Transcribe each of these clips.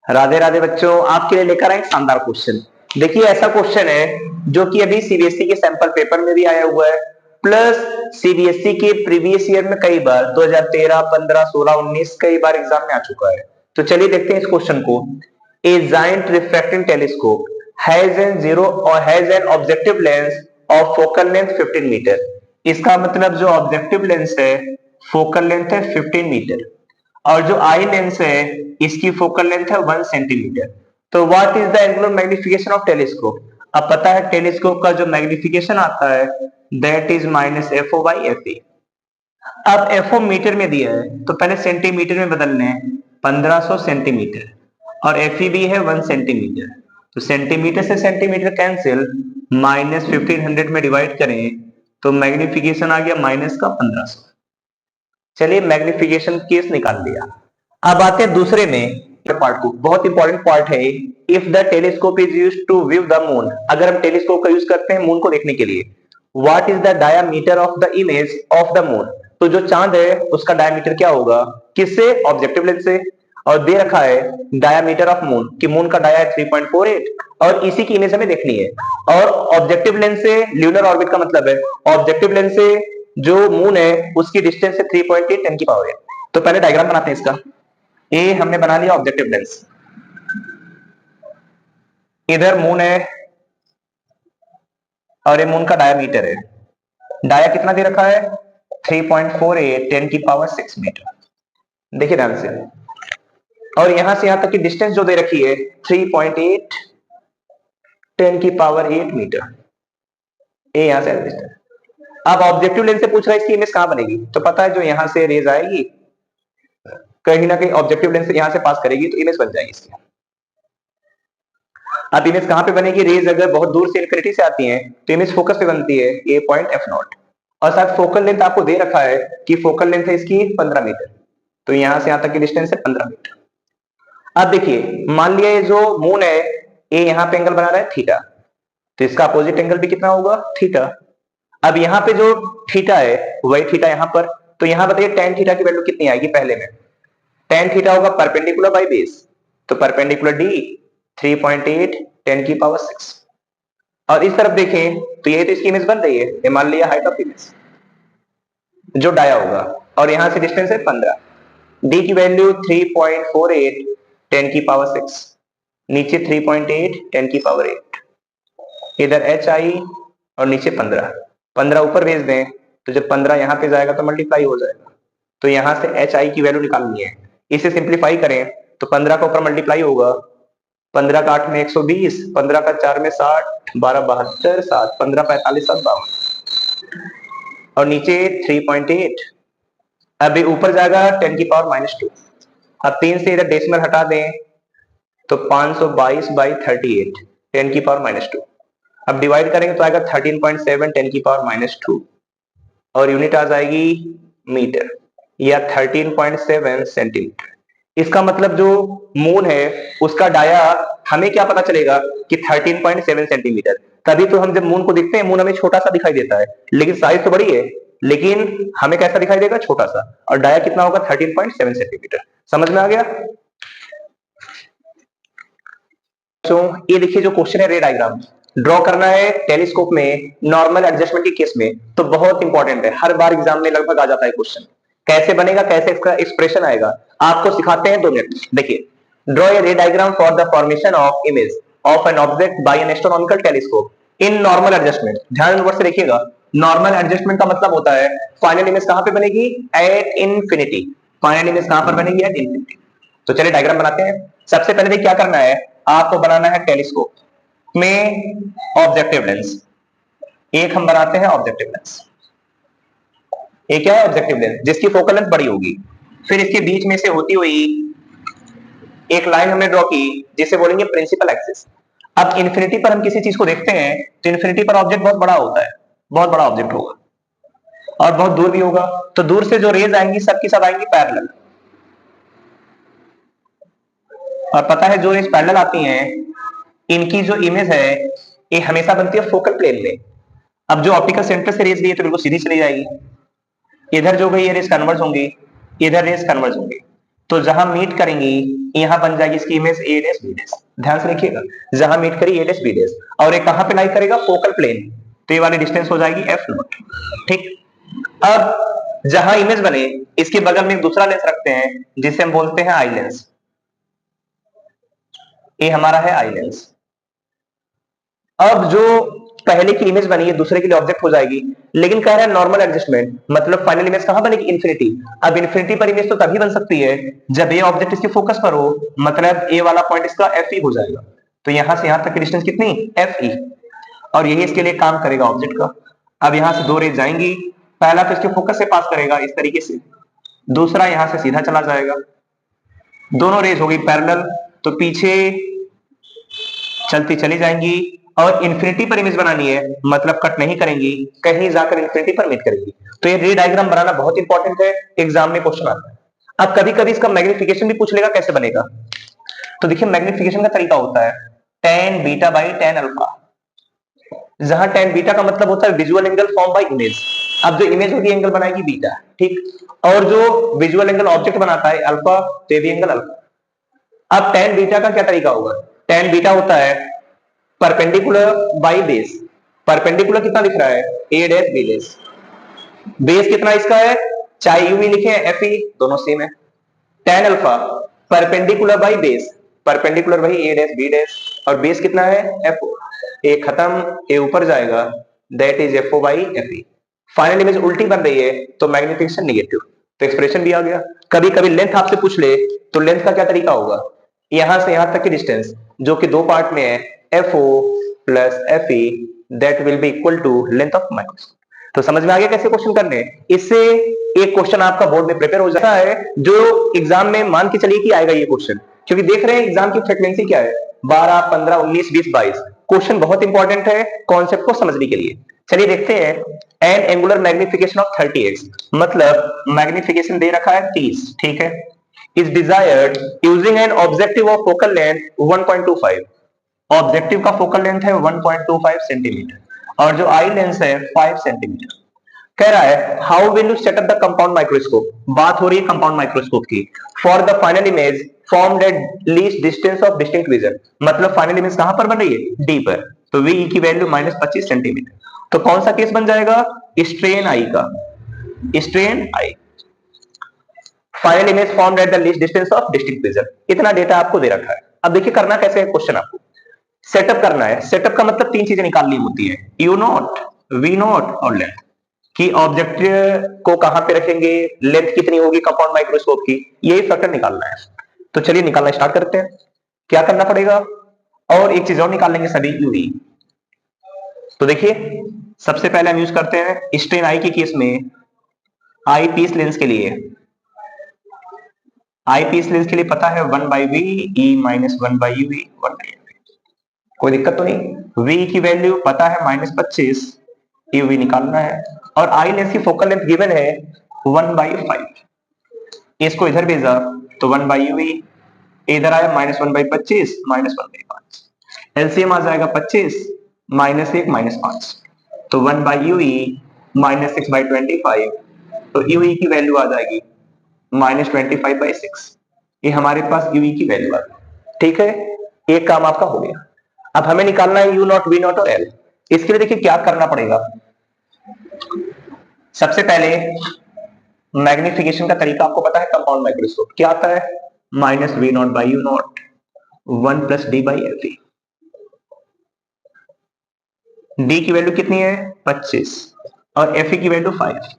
राधे राधे बच्चों, आपके लिए लेकर आए एक शानदार क्वेश्चन। देखिए, ऐसा क्वेश्चन है जो कि अभी सीबीएसई के सैंपल पेपर में भी आया हुआ है, प्लस सीबीएसई के प्रीवियस ईयर में कई बार 2013, 15, 16, 19 कई बार एग्जाम में आ चुका है। तो चलिए देखते हैं इस क्वेश्चन को। A giant refracting telescope has an zero और has an objective lens of focal length 15 metre. इसका मतलब जो ऑब्जेक्टिव लेंस है, फोकल लेंथ है 15 मीटर, और जो आई लेंस है इसकी फोकल लेंथ है 1 सेंटीमीटर। तो what is the angular magnification of telescope? अब पता है टेलीस्कोप का जो मैग्निफिकेशन आता है that is minus F O by F A. अब एफ ओ मीटर में दिया है तो पहले सेंटीमीटर में बदलने हैं, 1500 सेंटीमीटर, और एफ ई भी है 1 सेंटीमीटर। तो सेंटीमीटर से सेंटीमीटर कैंसिल, माइनस 1500 में डिवाइड करें तो मैग्निफिकेशन आ गया माइनस का 1500। चलिए मैग्निफिकेशन केस निकाल लिया। अब आते हैं दूसरे में पार्ट को, बहुत इंपॉर्टेंट पार्ट है। If the telescope is used to view the moon, अगर हम टेलीस्कोप का यूज करते हैं मून को देखने के लिए, what is the diameter of the image of the moon? तो जो चांद है उसका डायामीटर क्या होगा, किससे? ऑब्जेक्टिव लेंस से। और दे रखा है डायामीटर ऑफ मून कि मून का डाया है 3.48, और इसी की इमेज हमें देखनी है। और ऑब्जेक्टिव लेंस से ल्यूनर ऑर्बिट का मतलब है ऑब्जेक्टिव लेंस से जो मून है उसकी डिस्टेंस है 3.8 10 की पावर 8। तो पहले डायग्राम बनाते हैं इसका। ए हमने बना लिया ऑब्जेक्टिव लेंस, इधर मून है और ये मून का डायामीटर है। डाया कितना दे रखा है? 3.48 10 की पावर 6 मीटर। देखिए ध्यान से, और यहां से यहां तक की डिस्टेंस जो दे रखी है 3.8 10 की पावर 8 मीटर। ए यहां से डिस्टेंस। अब ऑब्जेक्टिव लेंस से पूछ रहा है इसकी इमेज कहां बनेगी, तो पता है जो यहां से रेज आएगी कहीं ना कहीं ऑब्जेक्टिव लेंस से यहां से पास करेगी तो इमेज बन जाएगी इसकी। अब इमेज कहां पे बनेगी? रेज अगर बहुत दूर से इंफिनिटी से आती हैं तो इमेज फोकस पे बनती है, ए पॉइंट एफ नॉट। और साथ फोकल लेंथ आपको दे रखा है कि फोकल लेंथ है इसकी 15 मीटर, तो यहां से यहां तक की डिस्टेंस है 15 मीटर। अब देखिए, मान लिया ये जो मून है ये यहां पे एंगल बना रहा है थीटा, तो इसका अपोजिट एंगल भी कितना होगा? थीटा। अब यहाँ पे जो थीटा है वही थीटा यहाँ पर, तो यहाँ बताइए टेन थीटा की वैल्यू कितनी आएगी? पहले में टेन थीटा होगा परपेंडिकुलर बाई बेस, तो परपेंडिकुलर डी 3.8 10 की पावर 6। और इस तरफ देखें तो ये तो इसकी इमेज बन रही है, ये मान लिया हाइट ऑफ इमेज जो डाया होगा, और यहां से डिस्टेंस है 15। डी की वैल्यू 3.48 10 की पावर 6, नीचे 3.8 10 की पावर 8, इधर एच आई और नीचे 15 ऊपर भेज दें तो जब 15 यहां पे जाएगा तो मल्टीप्लाई हो जाएगा। तो यहां से एच आई की वैल्यू निकालनी है, इसे सिंप्लीफाई करें तो 15 का ऊपर मल्टीप्लाई होगा, 15 का 8 में 120, 15 का 4 में 60, 12 72, 7 15 45 7 52, और नीचे 3.8। अभी ऊपर जाएगा 10 की पावर -2। अब 3 से इधर डेसिमल हटा दें तो 522 बाई 38 10 की पावर -2। अब डिवाइड करेंगे तो आएगा 13.7 10 की पावर -2, और यूनिट आ जाएगी मीटर या 13.7 सेंटीमीटर। इसका मतलब जो मून है उसका डाया हमें क्या पता चलेगा कि 13.7 सेंटीमीटर। तभी तो हम जब मून को देखते हैं मून हमें छोटा सा दिखाई देता है, लेकिन साइज तो बड़ी है, लेकिन हमें कैसा दिखाई देगा? छोटा सा। और डाया कितना होगा? 13.7 सेंटीमीटर। समझ में आ गया? तो ये देखिए जो क्वेश्चन है, रे डायग्राम ड्रॉ करना है टेलीस्कोप में नॉर्मल एडजस्टमेंट के केस में, तो बहुत इंपॉर्टेंट है, हर बार एग्जाम में लगभग आ जाता है क्वेश्चन। कैसे बनेगा, कैसे इसका एक्सप्रेशन आएगा, आपको सिखाते हैं 2 मिनट। देखिए, ड्रॉ ए रे diagram for the formation of image of an object by N astronomical telescope in normal adjustment. ध्यान वर्ड से देखिएगा, नॉर्मल एडजस्टमेंट का मतलब होता है फाइनल इमेज कहां पे बनेगी? At infinity. फाइनल इमेज कहां पर बनेगी? At infinity. तो चलिए डायग्राम बनाते हैं। सबसे पहले क्या करना है, आपको बनाना है टेलीस्कोप में ऑब्जेक्टिव लेंस। एक हम बनाते हैं ऑब्जेक्टिव लेंस। एक क्या है? ऑब्जेक्टिव लेंस, जिसकी फोकल लेंथ बड़ी होगी। फिर इसके बीच में से होती हुई एक लाइन हमने ड्रॉ की जिसे बोलेंगे प्रिंसिपल एक्सिस। अब इन्फिनिटी पर हम किसी चीज को देखते हैं तो इन्फिनिटी पर ऑब्जेक्ट बहुत बड़ा होता है, बहुत बड़ा ऑब्जेक्ट होगा और बहुत दूर भी होगा, तो दूर से जो रेज आएंगी सबकी सब आएंगी पैरेलल। और पता है जो रेज पैरेलल आती हैं इनकी जो इमेज है ये हमेशा बनती है फोकल प्लेन में। अब जो ऑप्टिकल सेंटर से रेज गई है तो बिल्कुल सीधी चली जाएगी, इधर जो गई है रेज कन्वर्ज होंगी, इधर रेज कन्वर्ज होंगी। तो जहां मीट करेंगी यहां बन जाएगी इसकी image A dash B dash. ध्यान से देखिएगा, जहां मीट करी ए डैश बी डैश, और ये कहां पे लाई करेगा, फोकल प्लेन, तो ये वाली डिस्टेंस हो जाएगी एफ नॉट। ठीक, अब जहां इमेज बने इसके बगल में एक दूसरा लेंस रखते हैं जिसे हम बोलते हैं आई लेंस। ये हमारा है आई लेंस। अब जो पहले की इमेज बनी है दूसरे के लिए ऑब्जेक्ट हो जाएगी, लेकिन कह रहा है नॉर्मल एडजस्टमेंट, मतलब फाइनल इमेज कहां बनेगी, इन्फिनिटी। अब इन्फिनिटी पर इमेज तो तभी बन सकती है जब ये ऑब्जेक्ट इसके फोकस पर हो, मतलब ए वाला पॉइंट इसका एफ ई हो जाएगा। तो यहां से यहां तक की डिस्टेंस कितनी, एफ ई, और यही इसके लिए काम करेगा ऑब्जेक्ट का। अब यहां से दो रेज जाएंगी, पहला तो इसके फोकस से पास करेगा इस तरीके से, दूसरा यहां से सीधा चला जाएगा, दोनों रेज होगी पैरेलल, तो पीछे चलती चली जाएंगी, और इन्फिनिटी पर इमेज बनानी है, मतलब कट नहीं करेंगी, कहीं जाकर इन्फिनिटी पर मीट करेंगी। तो ये रे डायग्राम बनाना बहुत इंपॉर्टेंट है, एग्जाम में क्वेश्चन आता है। अब कभी कभी इसका मैग्निफिकेशन भी पूछ लेगा कैसे बनेगा। तो देखिए मैग्निफिकेशन का तरीका होता है tan beta by tan alpha, जहां tan बीटा का मतलब होता है visual angle form by image. अब जो इमेज होगी एंगल बनाएगी बीटा, ठीक, और जो विजुअल एंगल ऑब्जेक्ट बनाता है अल्फा, तो भी एंगल अल्फा। अब tan बीटा का क्या तरीका होगा, tan बीटा होता है परपेंडिकुलर बाई बेस। परपेंडिकुलर कितना दिख रहा है, ए डैश बी डैश, बेस कितना इसका है, चाहे यू भी लिखे एफ ई, दोनों सेम है। tan alpha perpendicular by base, perpendicular वही ए डैश बी डैश, और बेस कितना है एफ ओ, ए खत्म, ए ऊपर जाएगा, that is F O by F E. Final image उल्टी बन रही है तो मैग्निफिकेशन निगेटिव, तो एक्सप्रेशन भी आ गया। कभी कभी लेंथ आपसे पूछ ले तो लेंथ का क्या तरीका होगा, यहां से यहां तक की डिस्टेंस जो कि दो पार्ट में है, F O plus F E, that will be equal to length of microscope. तो समझ में आ गया कैसे क्वेश्चन करने। इससे एक क्वेश्चन आपका बोर्ड में प्रिपेयर हो जाता है, जो एग्जाम में मान के चलिए कि आएगा ये क्वेश्चन, क्योंकि देख रहे हैं एग्जाम की फ्रीक्वेंसी क्या है, 12, 15, 19, 20, 22। क्वेश्चन बहुत इंपॉर्टेंट है कॉन्सेप्ट को समझने के लिए। चलिए देखते हैं, N angular magnification of 30x, मतलब मैग्निफिकेशन दे रखा है 30, ठीक है, is desired using an objective of focal length 1.25। Objective का फोकल लेंथ है 1.25 सेंटीमीटर, और जो आई लेंस है 5 सेंटीमीटर। कह रहा है how will you set up the compound microscope, बात हो रही है कंपाउंड माइक्रोस्कोप की, for the final image formed at least distance of distinct vision, मतलब फाइनल इमेज कहां पर बन रही है, डी पर, तो वी की वैल्यू -25 सेंटीमीटर। तो कौन सा केस बन जाएगा, स्ट्रेन आई का, strain I, final image formed at the least distance of distinct vision. इतना डेटा आपको दे रखा है। अब देखिए करना कैसे है, क्वेश्चन आपको सेटअप करना है। सेटअप का मतलब तीन चीजें निकालनी होती है, यू नॉट, वी नॉट और लेंथ, कि ऑब्जेक्ट को कहां पे रखेंगे, लेंथ कितनी होगी कंपाउंड माइक्रोस्कोप की, यही फैक्टर निकालना है। तो चलिए निकालना स्टार्ट करते हैं। क्या करना पड़ेगा, और एक चीज और निकाल लेंगे सभी, यूवी। तो देखिए सबसे पहले हम यूज करते हैं स्ट्रेन आई के केस में, आई पीस लेंस के लिए, आई पीस लेंस के लिए पता है 1/v e minus 1/uv, 1/uv, कोई दिक्कत तो नहीं। v की वैल्यू पता है -25, uv निकालना है, और आई लेंस की फोकल लेंथ गिवन है 1/5। इसको इधर भेजा तो 1/uv, इधर आया -1/25 -1/5, एलसीएम आ जाएगा 25, -1 -5, तो 1/uv -6/25, तो uv की वैल्यू आ जाएगी -25/6। ये हमारे पास uv की वैल्यू आ गई, ठीक है, एक काम आपका हो गया। अब हमें निकालना है u नॉट, v नॉट और l। इसके लिए देखिए क्या करना पड़ेगा, सबसे पहले मैग्निफिकेशन का तरीका आपको पता है कंपाउंड माइक्रोस्कोप, क्या आता है, -v not by U not 1 + d/f। d की वैल्यू कितनी है 25, और f की वैल्यू 5,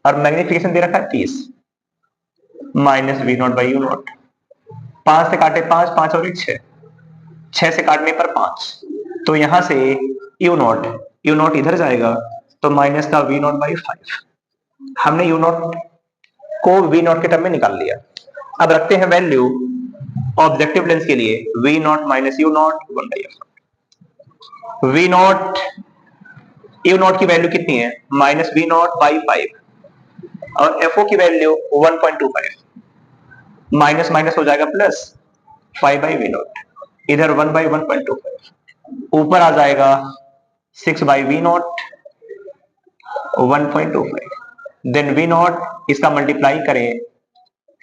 और मैग्निफिकेशन दे रखा है 30, -v not by U not, 5 से काटे 5, 5 और 1 6, 6 से काटने पर 5, तो यहां से यू नॉट इधर जाएगा, तो माइनस का v नॉट बाई 5। हमने यू नॉट को v नॉट के टर्म में निकाल लिया। अब रखते हैं वैल्यू ऑब्जेक्टिव लेंस के लिए, v not minus you not 1/f। v not, you not की वैल्यू कितनी है, -v नॉट बाई 5, और fo की वैल्यू 1.25, माइनस माइनस हो जाएगा प्लस, 5/v नॉट, इधर 1/1.25, ऊपर आ जाएगा 6/v not 1.25, then v not इसका मल्टीप्लाई करें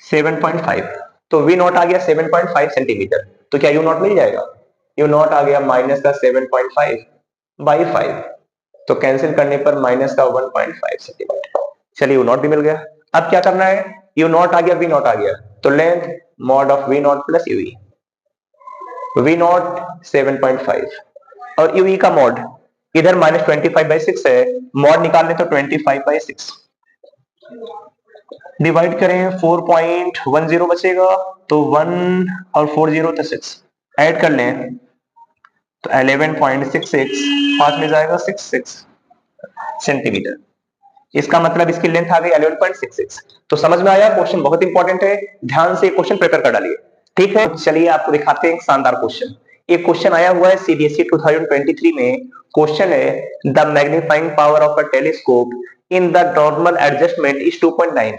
7.5, तो वी नॉट आ गया 7.5 सेंटीमीटर, तो क्या यू नॉट मिल जाएगा? यू नॉट आ गया माइनस का 7.5 बाई 5, तो कैंसिल करने पर माइनस का 1.5 सेंटीमीटर। चलिए यू नॉट भी मिल गया। अब क्या करना है, यू नॉट आ गया, वी नॉट आ गया, तो length mod of V not plus UV, V not 7.5 और यूवी का मॉड इधर -25/6 है, मॉड निकालने तो 25/6 डिवाइड करें 4.10 बचेगा, तो 1 और 4 0 तो 6 ऐड कर लें तो 11.66 5 में जाएगा 66 सेंटीमीटर। इसका मतलब इसकी लेंथ आ गई 11.66। तो समझ में आया, क्वेश्चन बहुत इंपॉर्टेंट है, ध्यान से क्वेश्चन प्रिपेयर कर डालिए। ठीक है, चलिए आपको दिखाते हैं एक शानदार क्वेश्चन। एक क्वेश्चन आया हुआ है सीबीएसई 2023 में। क्वेश्चन है the magnifying power of a telescope in the normal adjustment is 2.9।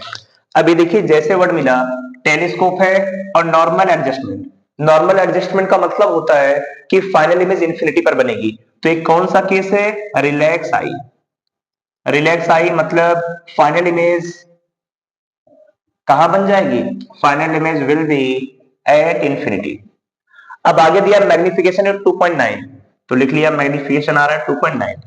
अभी देखिए जैसे वर्ड मिला, टेलीस्कोप है और नॉर्मल एडजस्टमेंट। नॉर्मल एडजस्टमेंट का मतलब होता है कि फाइनल इमेज इंफिनिटी पर बनेगी। तो एक कौन सा केस है, रिलैक्स आई। रिलैक्स आई मतलब फाइनल इमेज कहां बन जाएगी, final image will be at infinity. अब आगे दिया मैग्निफिकेशन है 2.9, तो लिख लिया मैग्निफिकेशन आ रहा है 2.9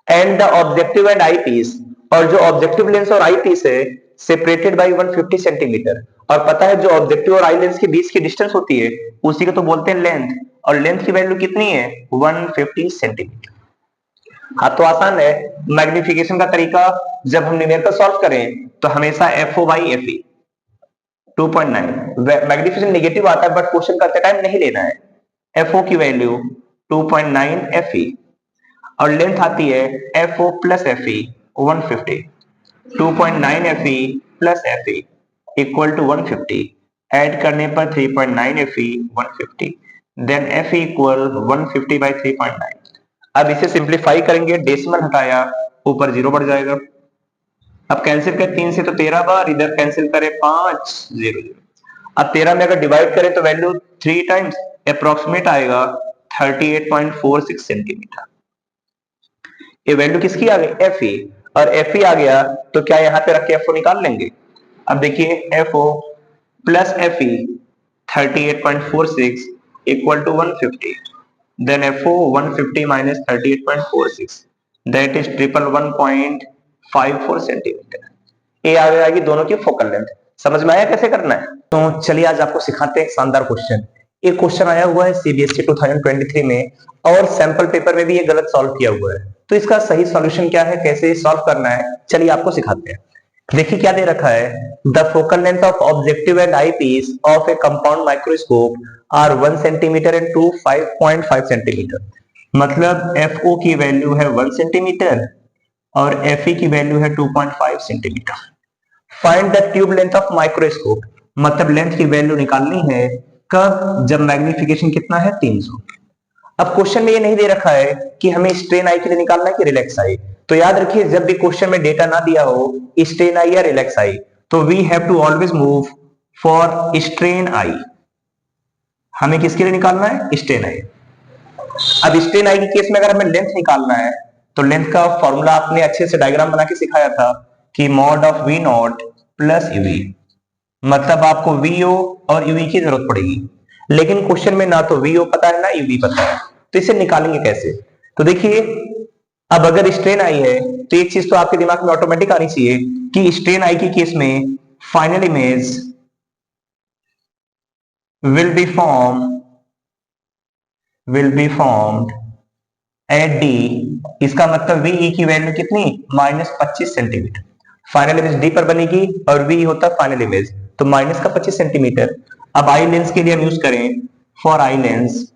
and the objective and eye piece, और जो ऑब्जेक्टिव लेंस और आई पीस है सेपरेटेड बाय 150 सेंटीमीटर। और पता है जो ऑब्जेक्टिव और आई लेंस के बीच की डिस्टेंस होती है उसी को तो बोलते हैं लेंथ, और लेंथ की वैल्यू कितनी है 150 सेंटीमीटर। हाँ तो आसान है, मैग्निफिकेशन का तरीका जब हम न्यूमेरिकल सॉल्व करें तो हमेशा FO by FE 2.9। Magnification negative आता है बट क्वेश्चन करते टाइम नहीं लेना है। FO की वैल्यू 2.9 FE और लेंथ आती है FO plus FE 150। 2.9 FE plus FE equal to 150, add करने पर 3.9 FE 150, then FE equal 150 by 3.9। अब इसे सिंप्लीफाई करेंगे, डेसिमल हटाया ऊपर 0 बढ़ जाएगा। अब कैंसिल करें 3 से तो 13 बार, इधर कैंसिल करें 5 0 0। अब 13 में अगर डिवाइड करें तो वैल्यू 3 टाइम्स अप्रोक्सीमेट आएगा 38.46 सेंटीमीटर। ये वैल्यू किसकी आ गई, FE, और FE आ गया तो क्या यहाँ पे रख के FO निकाल लेंगे। अब देखिए FO plus FE 38.46 equal to 150, then FO 150 minus 38.46 that is 111.54 centimetre. ये आ जाएगी दोनों की फोकल लेंथ। समझ में आया कैसे करना है? तो चलिए आज आपको सिखाते हैं एक शानदार क्वेश्चन। एक क्वेश्चन आया हुआ है सीबीएसई 2023 में और सैंपल पेपर में भी ये गलत सॉल्व किया हुआ है, तो इसका सही सॉल्यूशन क्या है, कैसे सॉल्व करना है, चलिए आपको सिखाते हैं। देखिए क्या दे रखा है, the focal length of objective and eye piece of a compound microscope are 1 centimetre and 5.5 centimetre. मतलब FO की वैल्यू है 1 सेंटीमीटर और FE की वैल्यू है 2.5 centimetre. Find the tube length of microscope, मतलब लेंथ की वैल्यू निकालनी है कब, जब मैग्निफिकेशन कितना है 300। अब क्वेश्चन में ये नहीं दे रखा है कि हमें स्ट्रेन आई के लिए निकालना है कि रिलैक्स आई। तो याद रखिए जब भी क्वेश्चन में डेटा ना दिया हो स्ट्रेन आई या रिलैक्स आई, तो we have to always move for strain eye. हमें किसके लिए निकालना है, स्ट्रेन आई। अब स्ट्रेन आई के केस में अगर हमें लेंथ निकालना है तो लेंथ का फॉर्मूला आपने अच्छे से डायग्राम बना के सिखाया था कि mod of V not plus UV, मतलब आपको वीओ और यूवी की जरूरत पड़ेगी। लेकिन क्वेश्चन में ना तो वीओ पता है ना यूवी पता है, तो इसे निकालेंगे कैसे। तो देखिए अब अगर स्ट्रेन आई है तो एक चीज तो आपके दिमाग में ऑटोमेटिक आनी चाहिए कि स्ट्रेन आई के केस में final image will be formed at D। इसका मतलब VE की वैल्यू कितनी, -25 सेंटीमीटर। फाइनल इमेज D पर बनेगी और VE होता है फाइनल इमेज, तो माइनस का 25 सेंटीमीटर। अब आई लेंस के लिए हम यूज करें, for eye lens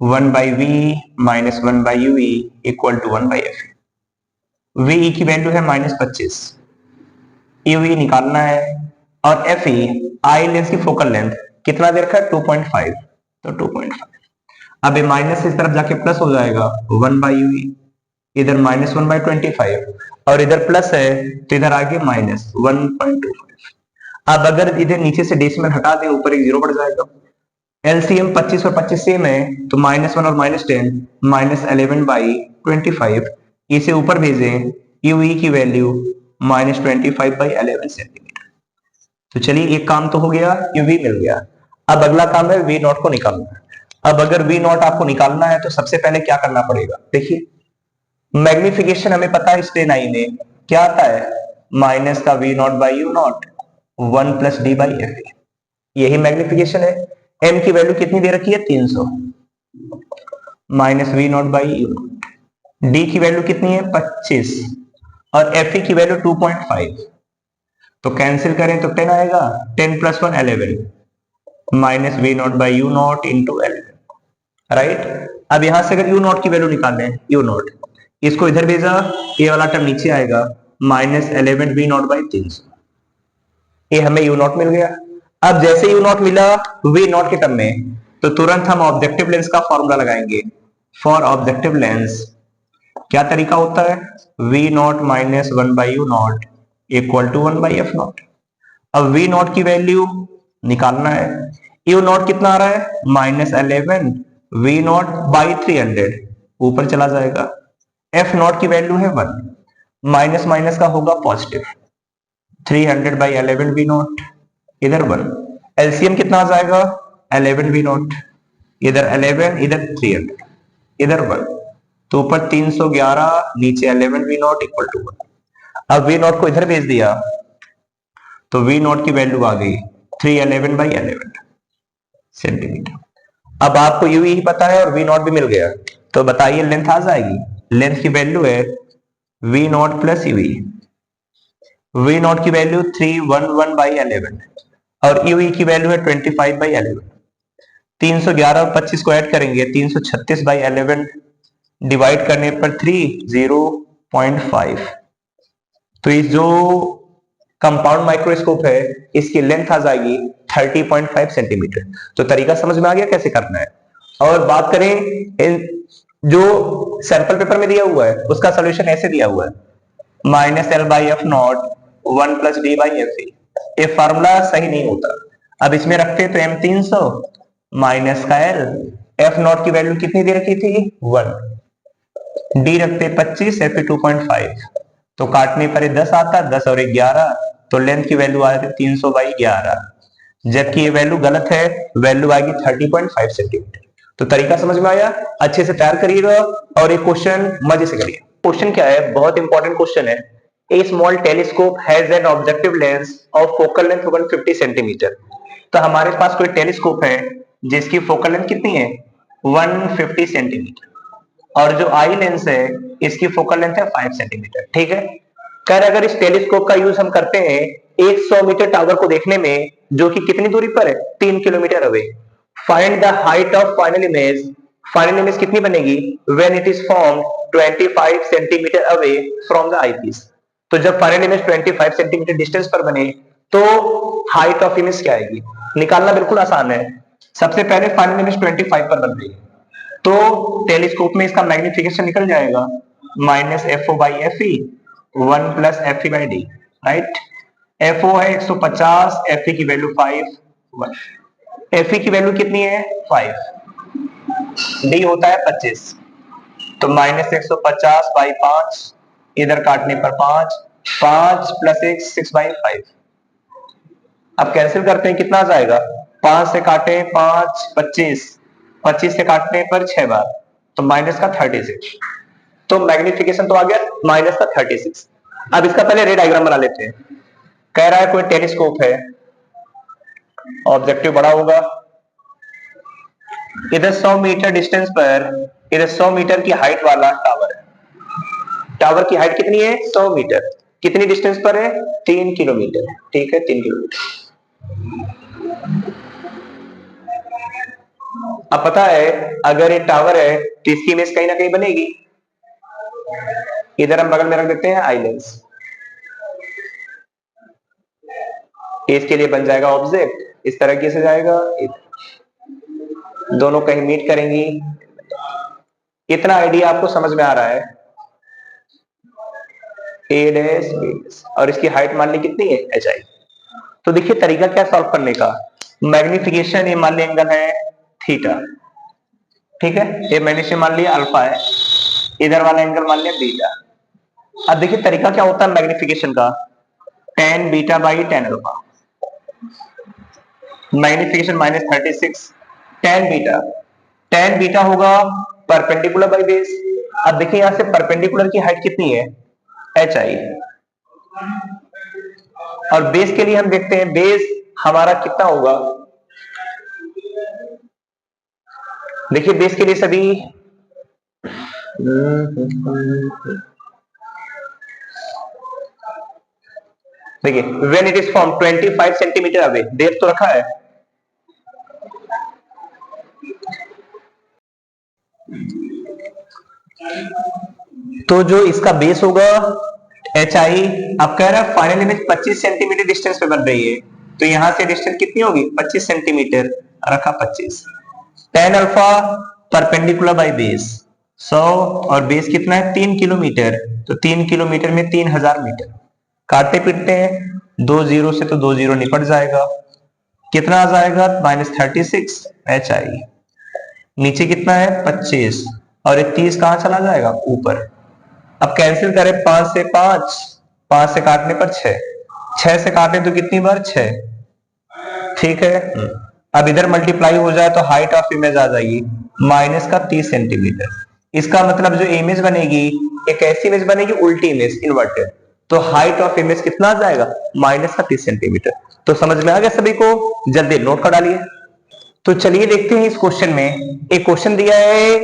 1/V minus 1/UE equal to 1/FE। VE की वैल्यू है -25, UE निकालना है, और FE आई लेंस की फोकल लेंथ कितना दे रखा है 2.5, तो 2.5। अब ये माइनस इस तरफ जाके प्लस हो जाएगा 1/UE, इधर -1/25 और इधर प्लस है तो इधर आगे -1.25। अब अगर इधर नीचे से डेसिमल हटा दें ऊपर एक 0 बढ़ जाएगा। एलसीएम 25 और 25 सेम है तो -1 और -10 -11/25, इसे ऊपर भेजें, UE की वैल्यू -25/11 सेंटीमीटर। तो चलिए एक काम तो हो गया, ये v मिल गया। अब अगला काम है v नॉट को निकालना। अब अगर v नॉट आपको निकालना है तो सबसे पहले क्या करना पड़ेगा, देखिए मैग्निफिकेशन हमें पता है स्ट्रेन आई में क्या आता है, माइनस का v not by U not 1 plus D by F, यही मैग्निफिकेशन है। m की वैल्यू कितनी दे रखी है 300, minus V not by U not, D की वैल्यू कितनी है 25 और एफ की वैल्यू 2.5, तो कैंसिल करें तो 10 आएगा, 10 plus 1 11 minus V not by U not into 11, right. अब यहां से अगर यू नॉट की वैल्यू निकालें, यू नॉट इसको इधर भेजा, ये वाला टर्म नीचे आएगा, माइनस 11 वी नॉट बाई 300, ये हमें यू नॉट मिल गया। अब जैसे यू नॉट मिला वी नॉट के टर्म में, तो तुरंत हम ऑब्जेक्टिव लेंस का फॉर्मूला लगाएंगे। फॉर ऑब्जेक्टिव लेंस क्या तरीका होता है, V not minus 1 by U not equal to 1 by F not. अब वी नॉट की वैल्यू निकालना है, यू नॉट कितना आ रहा है माइनस 11 वी नॉट बाई 300 ऊपर चला जाएगा, एफ नॉट की वैल्यू है 1, माइनस माइनस का होगा पॉजिटिव, 300 बाई 11 वी नॉट, इधर 1, एलसीएम कितना आ जाएगा 11 वी नॉट, इधर 11 इधर 300 इधर 1, तो ऊपर 311 नीचे 11 वी नॉट इक्वल टू 1। अब वी नॉट को इधर भेज दिया तो वी नॉट की वैल्यू आ गई 311 बाई 11 सेंटीमीटर। अब आपको यू ही पता है और वी नॉट भी मिल गया, तो बताइए लेंथ आ जाएगी, लेंथ की वैल्यू है V not plus U, V not की वैल्यू 311 बाई 11 और यू की वैल्यू है 25 बाई 11, 311 और 25 को ऐड करेंगे 336 बाई 11 डिवाइड करने पर 0.5, तो इस जो कंपाउंड माइक्रोस्कोप है इसकी लेंथ आ जाएगी 30.5 सेंटीमीटर। तो तरीका समझ में आ गया कैसे करना है। और बात करें जो सैंपल पेपर में दिया हुआ है उसका सोल्यूशन ऐसे दिया हुआ है, minus L by F not 1 plus D by F, ये फार्मूला सही नहीं होता। अब इसमें रखते तो m 300 माइनस का एल, एफ नॉट की वैल्यू कितनी दे रखी थी 1, डी रखते 25 एफ 2.5, तो काटने पर 10 आता, 10 और 11, तो लेंथ की वैल्यू आ रही 300 बाई 11, जबकि ये वैल्यू गलत है, वैल्यू आएगी 30.5 सेंटीमीटर। तो तरीका समझ में आया, अच्छे से तैयार करिएगा और एक क्वेश्चन मजे से करिए। क्वेश्चन क्या है, बहुत इंपॉर्टेंट क्वेश्चन है। A small telescope has an objective lens of focal length 150 centimetre. तो हमारे पास कोई टेलीस्कोप है जिसकी फोकल लेंथ कितनी है 150 सेंटीमीटर, और जो आई लेंस है इसकी फोकल लेंथ है 5 सेंटीमीटर, ठीक है। कर अगर इस टेलीस्कोप का यूज हम करते हैं 100 मीटर टावर को देखने में, जो कि कितनी दूरी पर है 3 kilometre away, find the height of final image. Final image कितनी बनेगी when it is formed 25 centimetre away from the eyepiece. तो जब फाइनल इमेज 25 सेंटीमीटर डिस्टेंस पर बने तो हाइट ऑफ इमेज क्या आएगी, निकालना बिल्कुल आसान है। सबसे पहले फाइनल इमेज 25 पर बन रही है तो टेलीस्कोप में इसका मैग्निफिकेशन निकल जाएगा minus F O by F E 1 plus F E by D, right. F O है 150, एफ ई की वैल्यू 5, 1, एफ ई की वैल्यू कितनी है 5, डी होता है 25, तो माइनस 150 बाई 5, इधर काटने पर 5, 5 प्लस 1 6 बाई 5। अब कैंसिल करते हैं कितना आ जाएगा, 5 से काटे 5 25, 25 से काटने पर 6 बार, तो माइनस का 36, तो मैग्निफिकेशन तो आ गया माइनस का 36। अब इसका पहले रे डायग्राम बना लेते हैं। कह रहा है कोई टेलीस्कोप है, ऑब्जेक्टिव बड़ा होगा, इधर 100 मीटर डिस्टेंस पर इधर 100 मीटर की हाइट वाला टावर है। टावर की हाइट कितनी है 100 मीटर, कितनी डिस्टेंस पर है 3 किलोमीटर, ठीक है 3 किलोमीटर। अब पता है अगर ये टावर है तो इसकी इमेज कहीं ना कहीं बनेगी, इधर हम बगल में रख देते हैं आई लेंस, इसके लिए बन जाएगा ऑब्जेक्ट, इस तरह से जाएगा, दोनों कहीं मीट करेंगी। इतना आइडिया आपको समझ में आ रहा है, ए डैश बी डैश, और इसकी हाइट मान ली कितनी है एच आई। तो देखिए तरीका क्या सॉल्व करने का, मैग्निफिकेशन ये मान लिया एंगल है थीटा, ठीक है, ये मैग्नीशियम मान लिया अल्फा है, इधर वाला एंगल मान लिया बीटा। अब देखिए तरीका क्या होता है मैग्निफिकेशन का, tan beta by tan alpha, magnification -36, tan beta होगा परपेंडिकुलर बाई बेस। अब देखिए यहां से परपेंडिकुलर की हाइट कितनी है, एच आई, और बेस के लिए हम देखते हैं बेस हमारा कितना होगा। देखिए बेस के लिए सभी देखिए when it is from 25 centimetre away, देख तो रखा है। तो जो इसका बेस होगा एच आई, अब कह रहा है फाइनल इमेज 25 सेंटीमीटर डिस्टेंस पे बन रही है, तो यहां से डिस्टेंस कितनी होगी 25 सेंटीमीटर, रखा 25। tan alpha perpendicular by base 100, और बेस कितना है 3 किलोमीटर, तो 3 किलोमीटर में 3000 मीटर। काटते पीटते हैं, 2 जीरो से तो 2 जीरो निपट जाएगा, कितना आ जाएगा -36 एच आई। नीचे कितना है 25, और ये 30 कहां चला जाएगा ऊपर। अब कैंसिल करें 5 से 5, 5 से काटने पर 6, 6 से काटें तो कितनी बार 6, ठीक है। अब इधर मल्टीप्लाई हो जाए तो हाइट ऑफ इमेज आ जाएगी -30 सेंटीमीटर। इसका मतलब जो इमेज बनेगी एक ऐसी इमेज बनेगी उल्टी इमेज, इन्वर्टेड, तो हाइट ऑफ इमेज कितना आ जाएगा -30 सेंटीमीटर। तो समझ में आ गया सभी को, जल्दी नोट कर डालिए। तो चलिए देखते हैं इस क्वेश्चन में, एक क्वेश्चन दिया है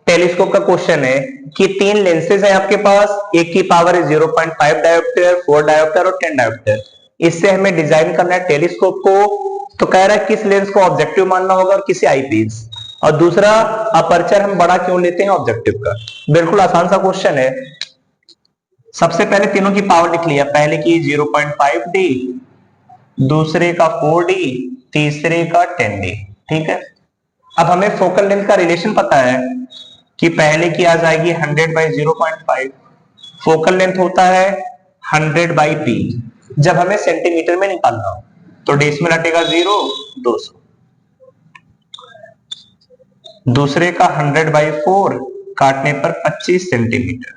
टेलीस्कोप का क्वेश्चन है कि 3 लेंसेज है आपके पास, एक की पावर है 0.5 डायोप्टर, 4 डायोप्टर और 10 डायोप्टर। इससे हमें डिजाइन करना है टेलीस्कोप को, तो कह रहा है किस लेंस को ऑब्जेक्टिव मानना होगा और किसे आईपीस, और दूसरा अपर्चर हम बड़ा क्यों लेते हैं ऑब्जेक्टिव का। बिल्कुल आसान सा क्वेश्चन है। सबसे पहले तीनों की पावर लिख लिया, पहले की 0.5 डी, दूसरे का 4 डी, तीसरे का 10 डी, ठीक है। अब हमें फोकल लेंथ का रिलेशन पता है कि पहले की आ जाएगी 100 बाई 0.5, फोकल लेंथ होता है 100 बाई पी। जब हमें सेंटीमीटर में निकालना हो तो डेस में लटेगा 0, 200। दूसरे का 100 बाई 4 काटने पर 25 सेंटीमीटर,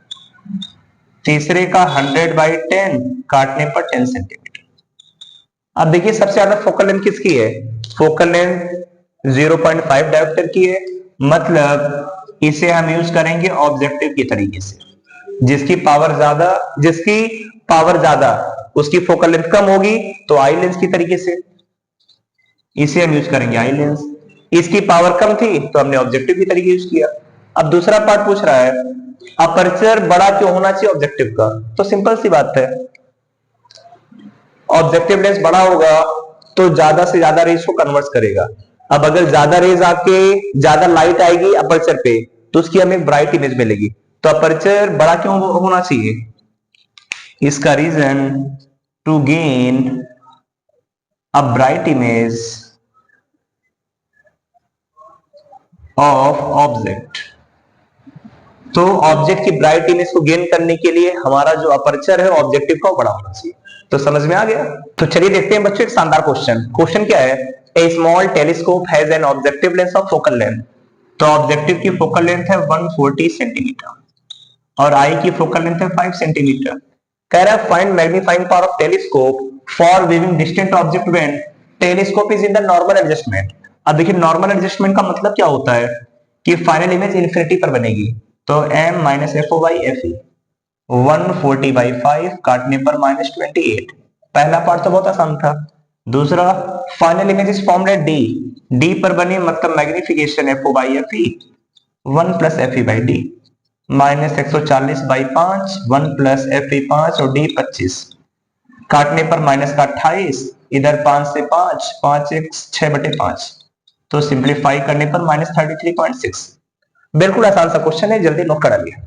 तीसरे का 100 बाई 10 काटने पर 10 सेंटीमीटर। अब देखिए सबसे ज्यादा फोकल लेंथ किसकी है, फोकल लेंथ 0.5 डायोप्टर की है, मतलब इसे हम यूज करेंगे ऑब्जेक्टिव की तरीके से। जिसकी पावर ज्यादा उसकी फोकल लेंथ कम होगी, तो आई लेंस की तरीके से इसे हम यूज करेंगे आई लेंस। इसकी पावर कम थी तो हमने ऑब्जेक्टिव की तरीके यूज किया। अब दूसरा पार्ट पूछ रहा है अपर्चर बड़ा क्यों होना चाहिए ऑब्जेक्टिव का, तो सिंपल सी बात है, ऑब्जेक्टिव लेंस बड़ा होगा तो ज्यादा से ज्यादा रेज को कन्वर्ट करेगा। अब अगर ज्यादा रेज आके ज्यादा लाइट आएगी अपर्चर पे तो उसकी हमें ब्राइट इमेज मिलेगी। तो अपर्चर बड़ा क्यों होना चाहिए, इसका reason to gain a bright image of object. तो ऑब्जेक्ट की ब्राइट इमेज को गेन करने के लिए हमारा जो अपर्चर है ऑब्जेक्टिव का बड़ा होना चाहिए। तो समझ में आ गया। तो चलिए देखते हैं बच्चों एक शानदार क्वेश्चन। क्वेश्चन क्या है, a small telescope has an objective lens of focal length. तो ऑब्जेक्टिव की फोकल लेंथ है 140 सेंटीमीटर और आई की फोकल लेंथ है 5 सेंटीमीटर। कह रहा है find magnifying power of telescope for viewing distant object when telescope is in the normal adjustment. अब देखिए नॉर्मल एडजस्टमेंट का मतलब क्या होता है कि फाइनल इमेज इन्फिनिटी पर बनेगी। तो m minus F O by F E 140 by 5 काटने पर -28। पहला पार्ट तो बहुत आसान था। दूसरा final image is formed at D, D पर बने मतलब magnification F O by F E 1 plus F E by D -140 by 5 1 plus F E 5 और डी 25 काटने पर माइनस का 28, इधर 5 से 5 5 एक 6/5, तो सिंप्लीफाई करने पर -33.6। बिल्कुल आसान सा क्वेश्चन है, जल्दी नोट करा लिया।